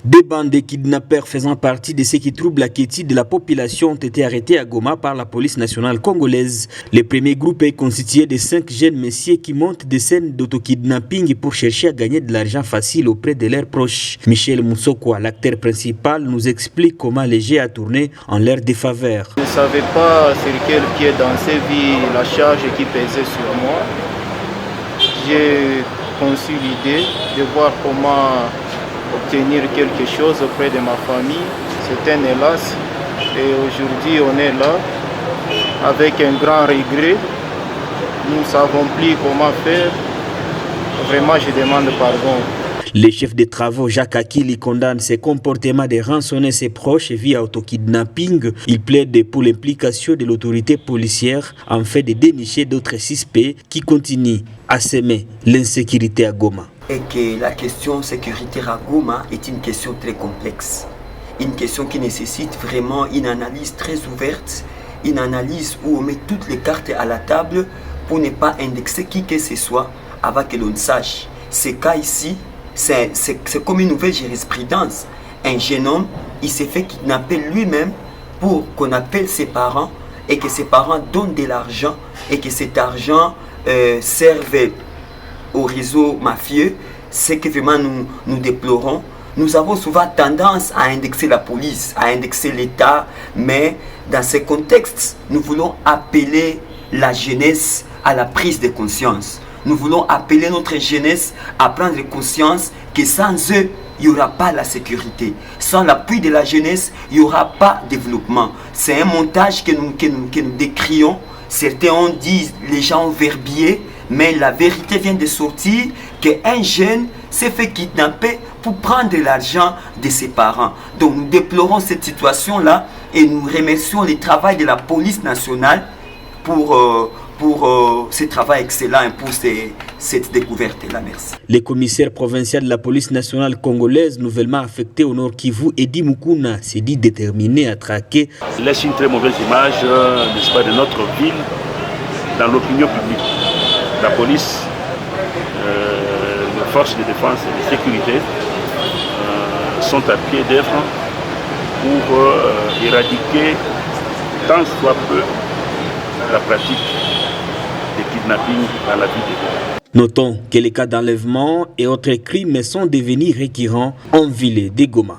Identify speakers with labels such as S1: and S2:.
S1: Des bandes de kidnappeurs faisant partie de ceux qui troublent la quiétude de la population ont été arrêtés à Goma par la police nationale congolaise. Le premier groupe est constitué de 5 jeunes messieurs qui montent des scènes d'autokidnapping pour chercher à gagner de l'argent facile auprès de leurs proches. Michel Moussokwa, l'acteur principal, nous explique comment le jeu a tourné en leur défaveur.
S2: Je ne savais pas sur quel pied danser vu la charge qui pesait sur moi. J'ai conçu l'idée de voir comment obtenir quelque chose auprès de ma famille. C'est un hélas et aujourd'hui on est là avec un grand regret. Nous ne savons plus comment faire. Vraiment je demande pardon.
S1: Le chef de travaux Jacques Akili condamne ses comportements de rançonner ses proches via autokidnapping. Il plaide pour l'implication de l'autorité policière en fait de dénicher d'autres suspects qui continuent à semer l'insécurité à Goma.
S3: Et que la question sécuritaire à Goma est une question très complexe. Une question qui nécessite vraiment une analyse très ouverte, une analyse où on met toutes les cartes à la table pour ne pas indexer qui que ce soit avant que l'on sache. Ce cas ici, c'est comme une nouvelle jurisprudence. Un jeune homme, il s'est fait kidnapper lui-même pour qu'on appelle ses parents et que ses parents donnent de l'argent et que cet argent serve au réseau mafieux. C'est que vraiment nous déplorons. Nous avons souvent tendance à indexer la police, à indexer l'État, mais dans ce contexte, nous voulons appeler la jeunesse à la prise de conscience. Nous voulons appeler notre jeunesse à prendre conscience que sans eux, il n'y aura pas la sécurité. Sans l'appui de la jeunesse, il n'y aura pas de développement. C'est un montage que nous décrions. Certains ont dit, les gens ont verbié, mais la vérité vient de sortir qu'un jeune s'est fait kidnapper pour prendre l'argent de ses parents. Donc nous déplorons cette situation-là et nous remercions le travail de la police nationale pour ce travail excellent et pour cette découverte-là. Merci.
S1: Le commissaire provincial de la police nationale congolaise nouvellement affecté au Nord Kivu, Edi Mukuna, s'est dit déterminé à traquer.
S4: Laisse une très mauvaise image n'est-ce pas, de notre ville dans l'opinion publique. La police, les forces de défense et de sécurité sont à pied d'œuvre pour éradiquer tant soit peu la pratique des kidnappings dans la ville de Goma.
S1: Notons que les cas d'enlèvement et autres crimes sont devenus récurrents en ville de Goma.